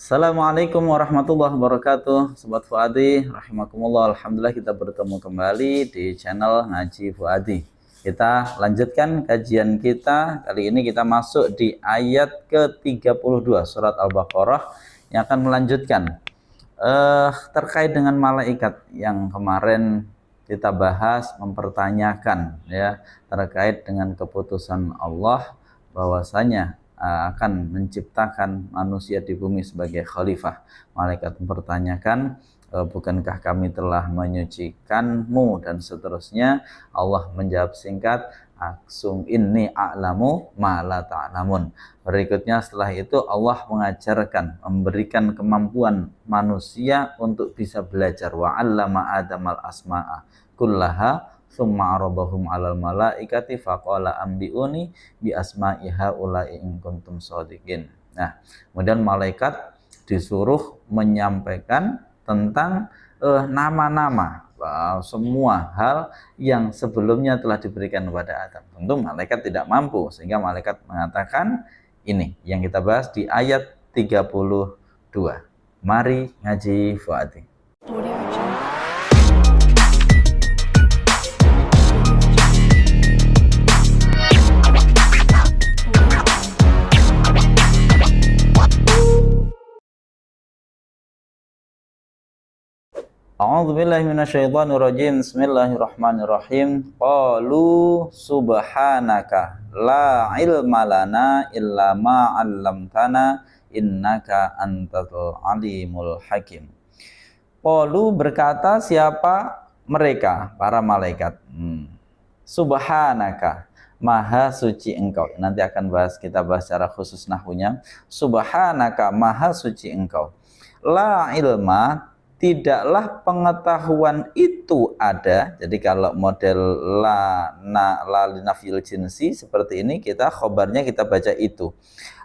Assalamualaikum warahmatullahi wabarakatuh. Sobat Fuadi, rahimakumullah. Alhamdulillah kita bertemu kembali di channel Ngaji Fuadi. Kita lanjutkan kajian kita. Kali ini kita masuk di ayat ke-32 surat Al-Baqarah yang akan melanjutkan terkait dengan malaikat yang kemarin kita bahas, mempertanyakan ya terkait dengan keputusan Allah bahwasanya akan menciptakan manusia di bumi sebagai khalifah. Malaikat mempertanyakan, bukankah kami telah menyucikanmu, dan seterusnya. Allah menjawab singkat, aksum inni a'lamu ma la ta'lamun. Berikutnya setelah itu Allah mengajarkan, memberikan kemampuan manusia untuk bisa belajar. Wa 'allama adamal asma'a kullaha summa arabahum 'alal malaikati faqala ambiuni bi asma'i haula'i in kuntum shadiqin. Nah, kemudian malaikat disuruh menyampaikan tentang nama-nama semua hal yang sebelumnya telah diberikan kepada Adam. Tentu malaikat tidak mampu, sehingga malaikat mengatakan ini yang kita bahas di ayat 32. Mari ngaji Fuadi. A'udzubillahi minasyaitonirrajim. Bismillahirrahmanirrahim. Qalu subhanaka la ilma lana illa ma 'allamtana innaka antal alimul hakim. Qalu berkata siapa mereka? Para malaikat. Subhanaka, maha suci engkau. Nanti akan kita bahas secara khusus nahwunya. Subhanaka, maha suci engkau. La ilma, tidaklah pengetahuan itu ada. Jadi kalau model la linafil jinsi seperti ini, kita khobarnya kita baca itu.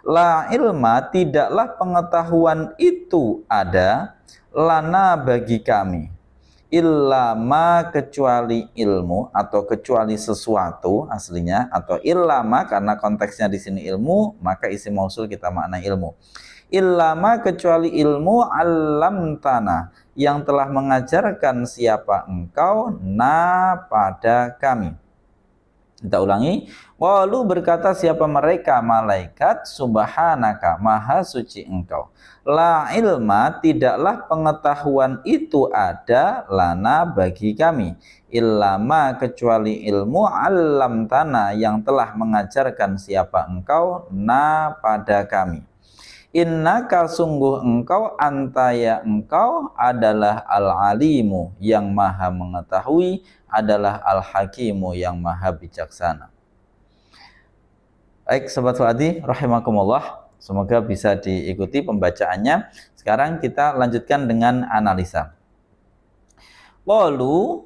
La ilma, tidaklah pengetahuan itu ada, lana bagi kami, illama kecuali ilmu atau kecuali sesuatu aslinya, atau illama karena konteksnya di sini ilmu, maka isim mausul kita makna ilmu. Illama kecuali ilmu alam tanah yang telah mengajarkan siapa engkau na pada kami. Kita ulangi. Walu berkata siapa mereka malaikat, subhanaka, maha suci engkau. La ilma, tidaklah pengetahuan itu ada lana bagi kami, illama kecuali ilmu alam tanah yang telah mengajarkan siapa engkau na pada kami. Innaka sungguh engkau, antaya engkau adalah al-alimu yang maha mengetahui, adalah al-hakimu yang maha bijaksana. Baik Sobat Fuadi, rahimakumullah, semoga bisa diikuti pembacaannya. Sekarang kita lanjutkan dengan analisa. Qalu,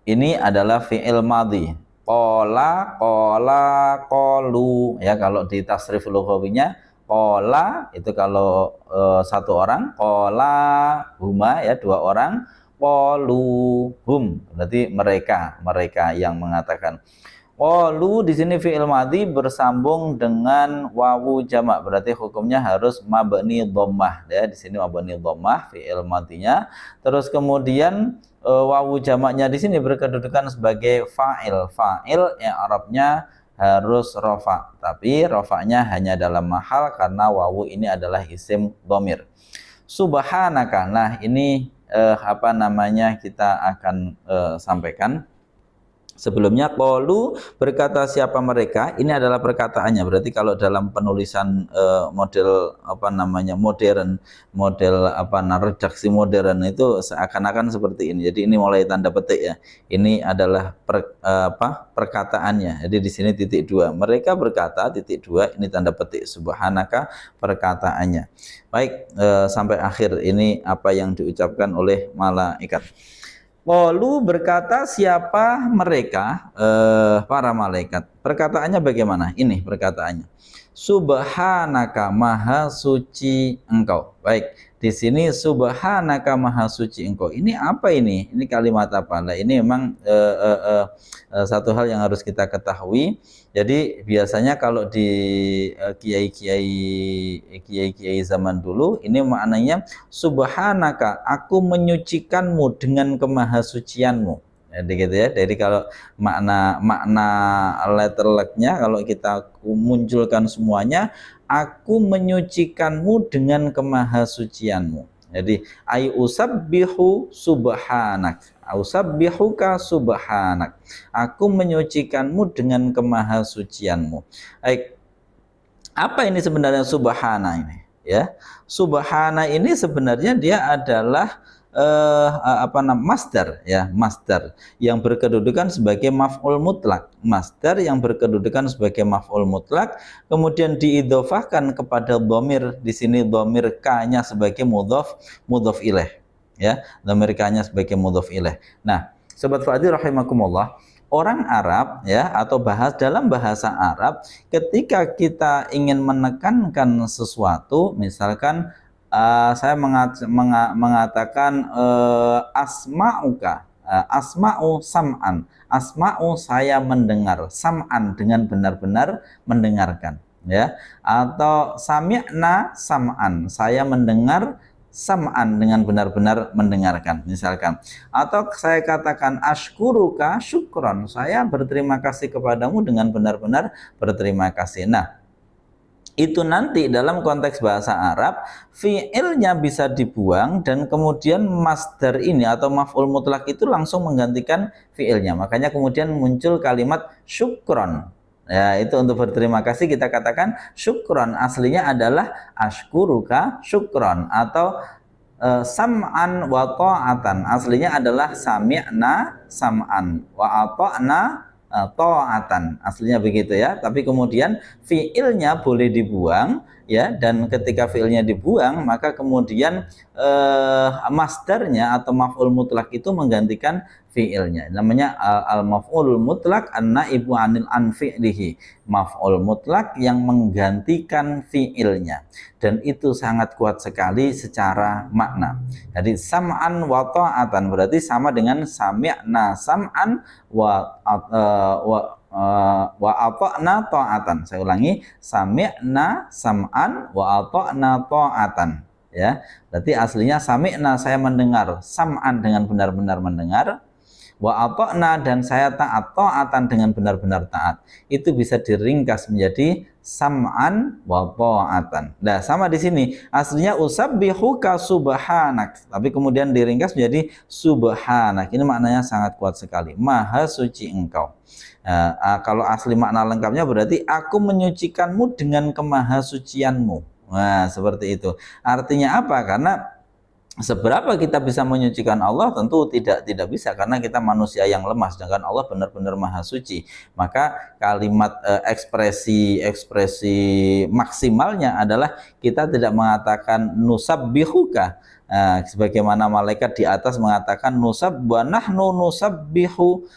ini adalah fi'il madhi. Qala, qalu, ya kalau di tasrif lughawinya. Qala itu kalau satu orang, qala huma ya dua orang, qalu hum berarti mereka yang mengatakan. Qalu di sini fi'il madhi bersambung dengan wawu jamak, berarti hukumnya harus mabni dhammah ya. Di sini mabni dhammah fi'il madhinya. Terus kemudian wawu jamaknya di sini berkedudukan sebagai fa'il. Fa'il yang Arabnya harus rofa, tapi rofanya hanya dalam mahal karena wawu ini adalah isim dhamir. Subhanaka, nah ini kita akan sampaikan. Sebelumnya qalu berkata siapa mereka, ini adalah perkataannya. Berarti kalau dalam penulisan model redaksi modern itu seakan-akan seperti ini. Jadi ini mulai tanda petik ya. Ini adalah perkataannya. Jadi di sini titik dua. Mereka berkata titik dua, ini tanda petik subhanaka perkataannya. Baik, sampai akhir ini apa yang diucapkan oleh malaikat. Qalu berkata siapa mereka, para malaikat. Perkataannya bagaimana? Ini perkataannya. subhanaka maha suci engkau. Baik, di sini subhanaka maha suci engkau. Ini apa ini? Ini kalimat apa? Nah, ini memang satu hal yang harus kita ketahui. Jadi biasanya kalau di kiai-kiai zaman dulu ini maknanya subhanaka, aku menyucikanmu dengan kemahasucianmu. Jadi gitu ya. Jadi kalau makna letter luck-nya kalau kita munculkan semuanya, aku menyucikanmu dengan kemahasucianmu. Jadi ai usabbihu subhanak, usabbihuka subhanak, aku menyucikanmu dengan kemahasucianmu. Baik, apa ini sebenarnya subhana ini? Ya, subhana ini sebenarnya dia adalah masdar, ya, masdar yang berkedudukan sebagai maf'ul mutlak, masdar yang berkedudukan sebagai maf'ul mutlak, kemudian diidhofahkan kepada dhamir. Di sini dhamir ka-nya sebagai mudhof ilaih, ya, dhamir ka-nya sebagai mudhof ilaih. Nah, sobat Fuadi rahimakumullah, orang Arab, ya, atau dalam bahasa Arab, ketika kita ingin menekankan sesuatu, misalkan saya mengatakan asma'uka, asma'u sam'an, asma'u saya mendengar, sam'an dengan benar-benar mendengarkan, ya, atau sami'na sam'an, saya mendengar sam'an dengan benar-benar mendengarkan, misalkan. Atau saya katakan ashkuruka syukron, saya berterima kasih kepadamu dengan benar-benar berterima kasih. Nah, itu nanti dalam konteks bahasa Arab fiilnya bisa dibuang dan kemudian masdar ini atau maf'ul mutlak itu langsung menggantikan fiilnya. Makanya kemudian muncul kalimat syukron. Ya, itu untuk berterima kasih kita katakan syukron, aslinya adalah ashkuruka syukron, atau sam'an wa ta'atan, aslinya adalah sami'na sam'an wa ata'na ta'atan, aslinya begitu ya. Tapi kemudian fiilnya boleh dibuang, ya, dan ketika fiilnya dibuang maka kemudian masdarnya atau maf'ul mutlak itu menggantikan fiilnya. Namanya al-maf'ul mutlak an-naibu anil anfi'lihi, maf'ul mutlak yang menggantikan fiilnya, dan itu sangat kuat sekali secara makna. Jadi sam'an wa ta'atan berarti sama dengan sami'na sam'an wa ata'na ta'atan. Saya ulangi, sami'na sam'an wa ata'na ta'atan, ya. Berarti aslinya sami'na saya mendengar, sam'an dengan benar-benar mendengar, wa ata'na dan saya taat, ta'atan dengan benar-benar taat. Itu bisa diringkas menjadi sam'an wa ta'atan. Nah, sama di sini. Aslinya usabbihuka subhanak, tapi kemudian diringkas menjadi subhanak. Ini maknanya sangat kuat sekali. Maha suci engkau. Kalau asli makna lengkapnya berarti aku menyucikanmu dengan kemahasucianmu. Nah, seperti itu. Artinya apa? Karena seberapa kita bisa menyucikan Allah tentu tidak bisa, karena kita manusia yang lemah, sedangkan Allah benar-benar maha suci. Maka kalimat ekspresi maksimalnya adalah kita tidak mengatakan nusabbihuka, sebagaimana malaikat di atas mengatakan wa nahnu nusabbihu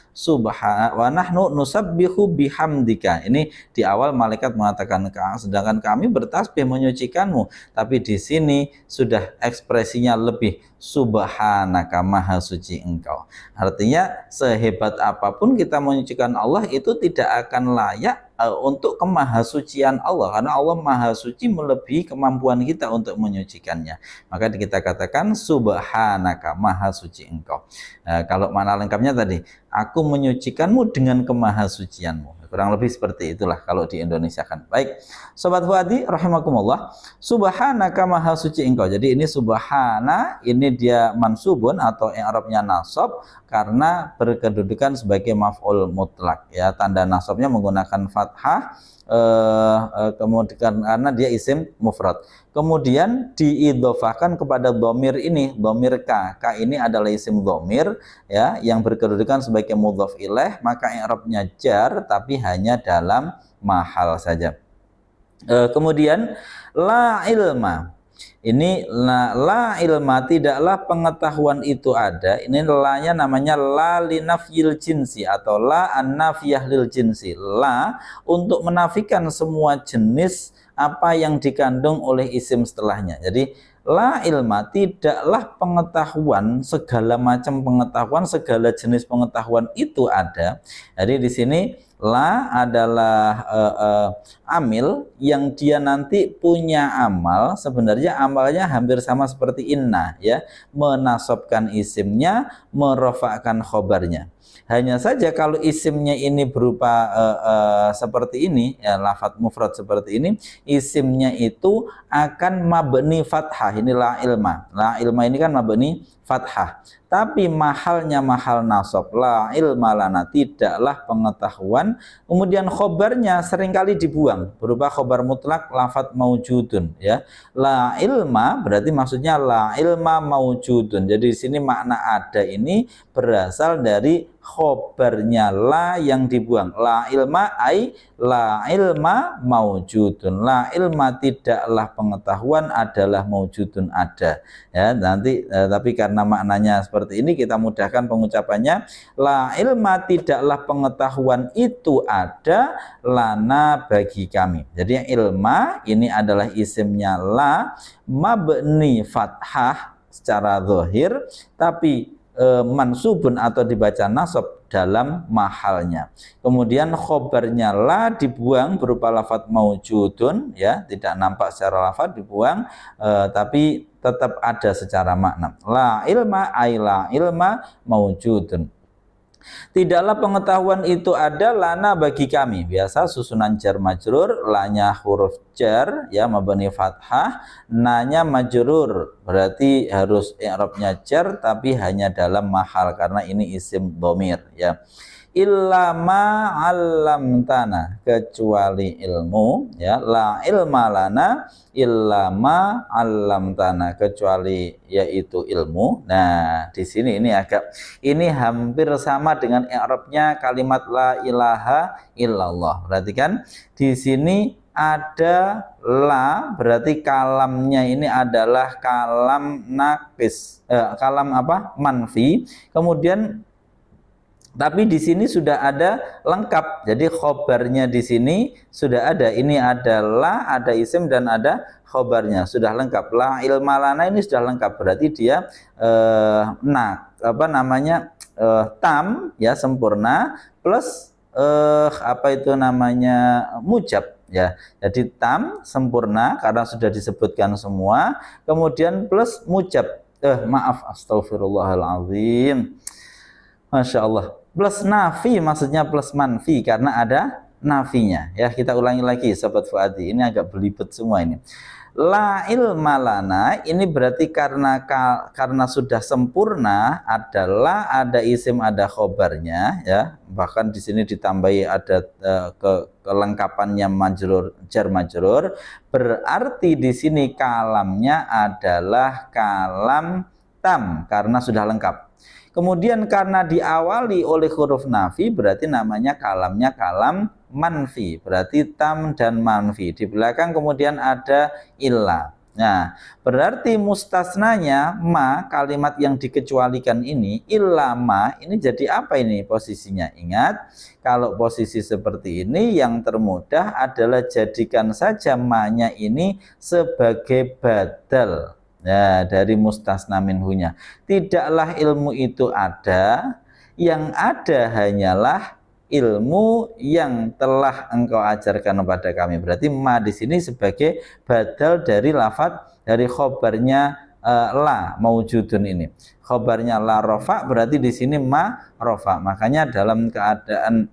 wa nahnu nusabbihu bihamdika. Ini di awal malaikat mengatakan, sedangkan kami bertasbih menyucikanmu. Tapi di sini sudah ekspresinya lebih, subhanaka maha suci engkau. Artinya sehebat apapun kita menyucikan Allah itu tidak akan layak untuk kemahasucian Allah, karena Allah maha suci melebihi kemampuan kita untuk menyucikannya. Maka kita katakan subhanaka maha suci engkau. Kalau makna lengkapnya tadi, aku menyucikanmu dengan kemahasucianmu. Kurang lebih seperti itulah kalau di Indonesia kan. Baik, sobat Fuadi rahimakumullah, subhanaka maha suci engkau. Jadi ini subhana, ini dia mansubun atau i'rabnya nasab karena berkedudukan sebagai maf'ul mutlak, ya. Tanda nasabnya menggunakan fathah, kemudian karena dia isim mufrad. Kemudian diidhofahkan kepada dhamir ini, dhamir ka. Ka ini adalah isim dhamir, ya, yang berkedudukan sebagai mudhof ilaih, maka i'rabnya jar tapi hanya dalam mahal saja. Kemudian la ilma. Ini la ilma, tidaklah pengetahuan itu ada. Ini la-nya namanya la linafyil jinsi atau la an-nafiyah lil jinsi. La untuk menafikan semua jenis apa yang dikandung oleh isim setelahnya. Jadi la ilma, tidaklah pengetahuan, segala macam pengetahuan, segala jenis pengetahuan itu ada. Jadi di sini la adalah amil yang dia nanti punya amal. Sebenarnya amalnya hampir sama seperti inna, ya, menasobkan isimnya, merofakkan khobarnya. Hanya saja kalau isimnya ini berupa seperti ini, ya, lafadz mufrad seperti ini, isimnya itu akan mabni fathah. Ini la ilma. La ilma ini kan mabni fathah. Tapi mahalnya mahal nasab, la ilma lana, tidaklah pengetahuan. Kemudian khobarnya seringkali dibuang berupa khobar mutlak lafadz maujudun, ya. La ilma berarti maksudnya la ilma maujudun. Jadi di sini makna ada ini berasal dari khobarnya la yang dibuang. La ilma ai la ilma maujudun. La ilma tidaklah pengetahuan, adalah maujudun ada. Ya, nanti tapi karena maknanya seperti ini kita mudahkan pengucapannya. La ilma, tidaklah pengetahuan itu ada, lana, bagi kami. Jadi ilma ini adalah isimnya la, mabni fathah secara zahir, tapi mansubun atau dibaca nasab dalam mahalnya. Kemudian khobarnya la dibuang berupa lafadz maujudun, ya, tidak nampak secara lafadz, dibuang, tapi tetap ada secara makna. La ilma ay la ilma maujudun. Tidaklah pengetahuan itu ada lana, bagi kami. Biasa susunan jar majrur, lanya huruf jar, ya, mabni fathah, nanya majrur, berarti harus i'rabnya jar tapi hanya dalam mahal karena ini isim dhamir, ya. Illa ma 'allamtana, kecuali ilmu, ya, la ilma lana illa ma 'allamtana, kecuali yaitu ilmu. Nah, di sini ini hampir sama dengan i'rabnya kalimat la ilaha illallah. Berarti kan di sini ada la, berarti kalamnya ini adalah kalam naqis, kalam apa? Manfi. Kemudian tapi di sini sudah ada lengkap. Jadi khobarnya di sini sudah ada. Ini adalah ada isim dan ada khobarnya, sudah lengkap. La ilma lana ini sudah lengkap. Berarti dia tam, ya, sempurna, plus apa itu namanya, mujab, ya. Jadi tam sempurna karena sudah disebutkan semua. Kemudian plus mujab. Astagfirullahaladzim. Masya Allah. Plus nafi, maksudnya plus manfi karena ada nafinya, ya. Kita ulangi lagi Sobat Fuadi, ini agak belibet semua ini. La ilma lana ini berarti karena sudah sempurna, adalah ada isim, ada khobarnya, ya. Bahkan di sini ditambahi ada kelengkapannya majrur, jar majrur, berarti di sini kalamnya adalah kalam tam karena sudah lengkap. Kemudian karena diawali oleh huruf nafi, berarti namanya kalamnya kalam manfi, berarti tam dan manfi. Di belakang kemudian ada illa. Nah, berarti mustasnanya ma, kalimat yang dikecualikan ini, illa ma, ini jadi apa ini posisinya? Ingat, kalau posisi seperti ini yang termudah adalah jadikan saja ma-nya ini sebagai badal, nah, dari mustasna minhunya. Tidaklah ilmu itu ada, yang ada hanyalah ilmu yang telah engkau ajarkan kepada kami. Berarti ma di sini sebagai badal dari lafadz dari khobarnya la maujudun ini. Khobarnya la rofa, berarti di sini ma rofa. Makanya dalam keadaan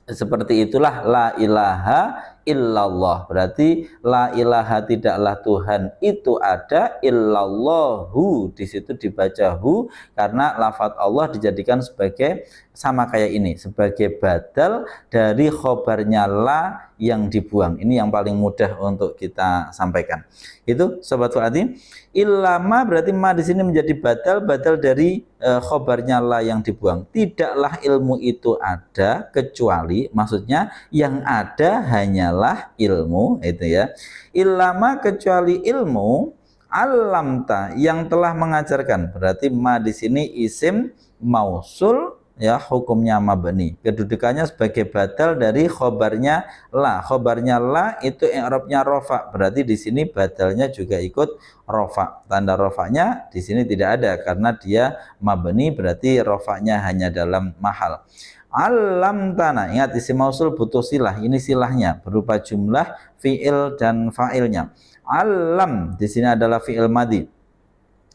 seperti itulah la ilaha illallah, berarti la ilaha, tidaklah Tuhan itu ada, illallahu, di situ dibaca hu karena lafadz Allah dijadikan sebagai sama kayak ini, sebagai badal dari khobarnya la yang dibuang. Ini yang paling mudah untuk kita sampaikan. Itu Sobat Fuadi. Illama berarti ma di sini menjadi badal dari khobarnya la yang dibuang. Tidaklah ilmu itu ada kecuali, maksudnya yang ada hanyalah ilmu, itu ya. Illama, kecuali ilmu, Alamta yang telah mengajarkan, berarti ma di sini isim mausul ya, hukumnya mabni. Kedudukannya sebagai badal dari khobarnya la. Khobarnya la itu i'rabnya rofa. Berarti di sini badalnya juga ikut rofa. Tanda rofanya di sini tidak ada karena dia mabni, berarti rofanya hanya dalam mahal. Alam tanah, ingat isim mausul butuh silah. Ini silahnya berupa jumlah fiil dan fa'ilnya. Alam di sini adalah fiil madhi.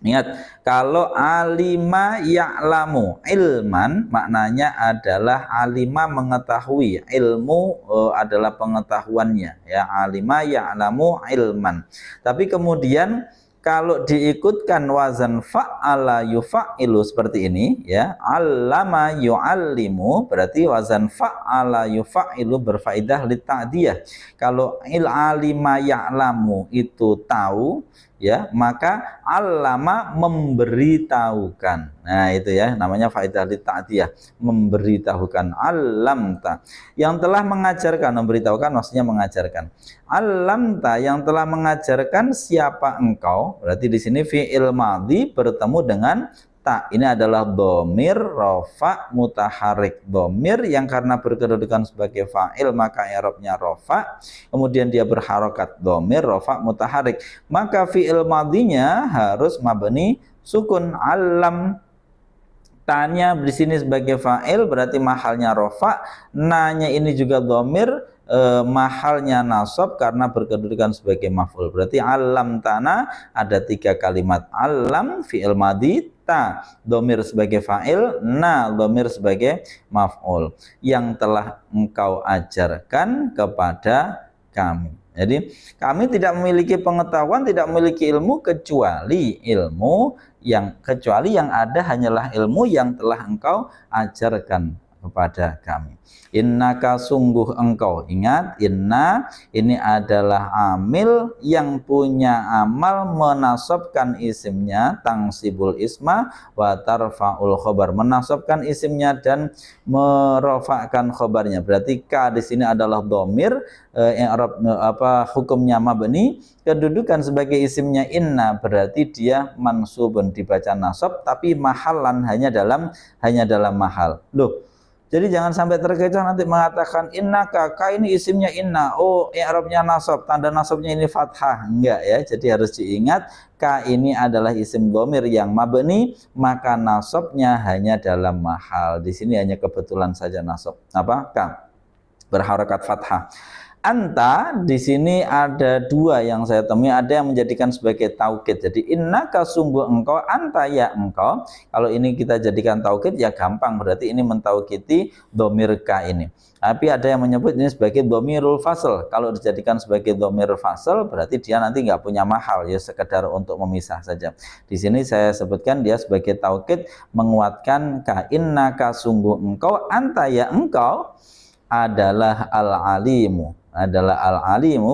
Ingat, kalau alima ya'lamu ilman maknanya adalah alima mengetahui, ilmu adalah pengetahuannya ya, alima ya'lamu ilman. Tapi kemudian kalau diikutkan wazan fa'ala yufa'ilu seperti ini ya, allama yu'allimu, berarti wazan fa'ala yufa'ilu berfaedah li ta'diyah. Kalau alima ya'lamu itu tahu ya, maka allama memberitahukan. Nah, itu ya namanya faedah li ta'diyah, memberitahukan. Allamta yang telah mengajarkan, memberitahukan maksudnya mengajarkan. Allamta yang telah mengajarkan siapa engkau, berarti di sini fi'il madhi bertemu dengan ta. Ini adalah dhamir rofa mutaharik, dhamir yang karena berkedudukan sebagai fa'il maka i'rabnya rofa, kemudian dia berharokat, dhamir rofa mutaharik, maka fi'il madhinya harus mabni sukun. Alam tanya di sini sebagai fa'il berarti mahalnya rofa, nanya ini juga dhamir, mahalnya nasab karena berkedudukan sebagai maf'ul. Berarti alam tanah ada 3 kalimat. Alam fi'il madhi, ta dhamir sebagai fa'il, na dhamir sebagai maf'ul, yang telah engkau ajarkan kepada kami. Jadi kami tidak memiliki pengetahuan, tidak memiliki ilmu kecuali yang ada hanyalah ilmu yang telah engkau ajarkan kepada kami. Innaka sungguh engkau, ingat inna ini adalah amil yang punya amal menasabkan isimnya, tangsibul isma wa tarfa'ul khobar, menasabkan isimnya dan merofakkan khobarnya. Berarti ka di sini adalah dhamir, i'rab hukumnya mabni, kedudukan sebagai isimnya inna berarti dia mansubun dibaca nasab, tapi mahalan hanya dalam mahal. Loh, jadi jangan sampai terkecoh nanti mengatakan innaka, ka ini isimnya inna, oh i'rabnya nasab, tanda nasabnya ini fathah. Enggak ya, jadi harus diingat ka ini adalah isim dhamir yang mabni, maka nasabnya hanya dalam mahal. Di sini hanya kebetulan saja nasab. Apa? Ka berharakat fathah. Anta di sini ada 2 yang saya temui, ada yang menjadikan sebagai taukid. Jadi innaka sungguh engkau, anta ya engkau. Kalau ini kita jadikan taukid ya gampang, berarti ini mentaukiti dhamir ka ini. Tapi ada yang menyebut ini sebagai dhamirul fasl. Kalau dijadikan sebagai dhamir fasl berarti dia nanti nggak punya mahal ya, sekedar untuk memisah saja. Di sini saya sebutkan dia sebagai taukid menguatkan ka, innaka sungguh engkau, anta ya engkau adalah al-alimu,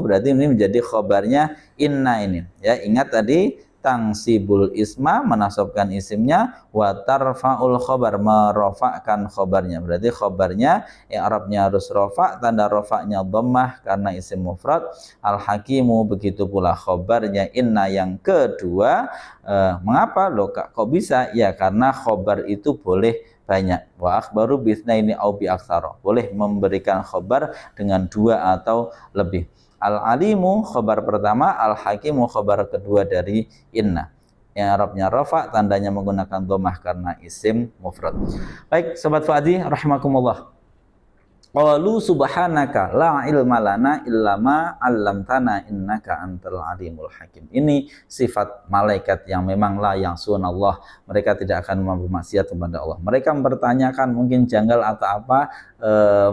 berarti ini menjadi khobarnya inna ini ya. Ingat tadi tangsibul isma menasabkan isimnya, wa tarfa'ul khobar merofakkan khobarnya, berarti khobarnya i'rabnya harus rofa, tanda rofaknya dhammah karena isim mufrad. Al-hakimu begitu pula khobarnya inna yang kedua. Mengapa loh kok bisa? Ya karena khobar itu boleh banyak. Wa akhbaru bitsnaini au bi aktsara, boleh memberikan khobar dengan 2 atau lebih. Al-alimu khobar pertama, al-hakimu khobar kedua dari inna. Yang Arabnya rafa, tandanya menggunakan dhammah karena isim mufrad. Baik, sobat Fuadi rahimakumullah. Qalu subhanaka la ilma lana illa ma 'allamtana innaka antal alimul hakim. Ini sifat malaikat yang memang la yang sunallah, mereka tidak akan bermaksiat kepada Allah. Mereka mempertanyakan mungkin janggal atau apa,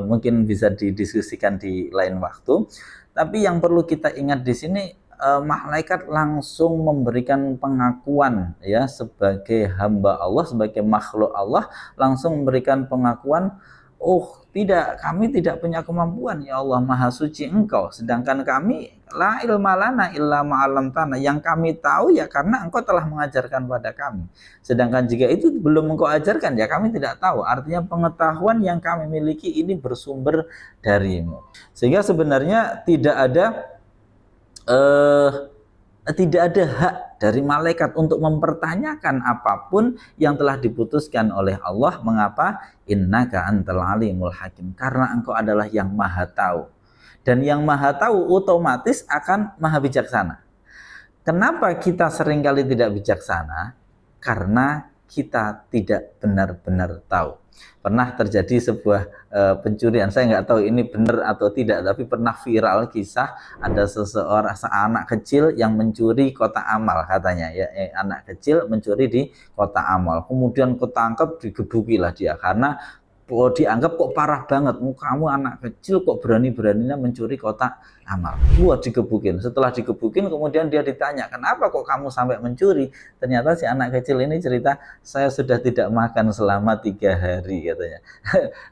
mungkin bisa didiskusikan di lain waktu. Tapi yang perlu kita ingat di sini, malaikat langsung memberikan pengakuan ya, sebagai hamba Allah, sebagai makhluk Allah, langsung memberikan pengakuan, oh tidak, kami tidak punya kemampuan ya Allah, maha suci engkau, sedangkan kami la ilma lana illa ma 'allamtana, yang kami tahu ya karena engkau telah mengajarkan pada kami, sedangkan jika itu belum engkau ajarkan ya kami tidak tahu. Artinya pengetahuan yang kami miliki ini bersumber darimu, sehingga sebenarnya tidak ada tidak ada hak dari malaikat untuk mempertanyakan apapun yang telah diputuskan oleh Allah. Mengapa? Innaka antal alimul hakim, karena engkau adalah yang maha tahu, dan yang maha tahu otomatis akan maha bijaksana. Kenapa kita seringkali tidak bijaksana? Karena kita tidak benar-benar tahu. Pernah terjadi sebuah pencurian, saya nggak tahu ini benar atau tidak, tapi pernah viral kisah ada seseorang, anak kecil yang mencuri kotak amal katanya ya, anak kecil mencuri di kotak amal, kemudian ketangkep, digebukilah dia karena dianggap kok parah banget, kamu anak kecil kok berani-beraninya mencuri kotak amal. Wah, digebukin. Setelah digebukin kemudian dia ditanya, kenapa kok kamu sampai mencuri? Ternyata si anak kecil ini cerita, saya sudah tidak makan selama 3 hari katanya.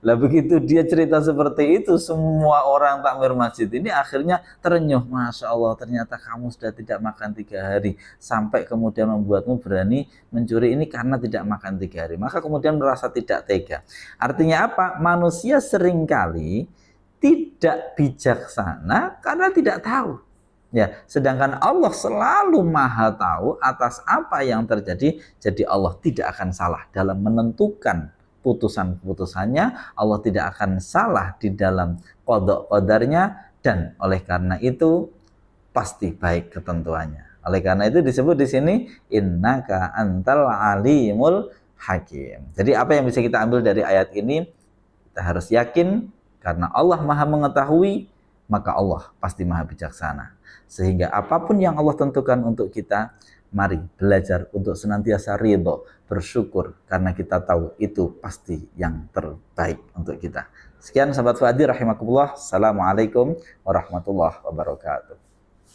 Lah begitu dia cerita seperti itu, semua orang takmir masjid ini akhirnya terenyuh. Masya Allah, ternyata kamu sudah tidak makan 3 hari, sampai kemudian membuatmu berani mencuri ini karena tidak makan 3 hari. Maka kemudian merasa tidak tega. Artinya apa? Manusia seringkali tidak bijaksana karena tidak tahu. Ya, sedangkan Allah selalu maha tahu atas apa yang terjadi. Jadi Allah tidak akan salah dalam menentukan putusan-putusannya. Allah tidak akan salah di dalam qada qadarnya, dan oleh karena itu pasti baik ketentuannya. Oleh karena itu disebut di sini innaka antal alimul hakim. Jadi apa yang bisa kita ambil dari ayat ini? Kita harus yakin karena Allah maha mengetahui, maka Allah pasti maha bijaksana. Sehingga apapun yang Allah tentukan untuk kita, mari belajar untuk senantiasa ridho, bersyukur, karena kita tahu itu pasti yang terbaik untuk kita. Sekian sahabat Fuadi rahimakumullah. Assalamualaikum warahmatullahi wabarakatuh.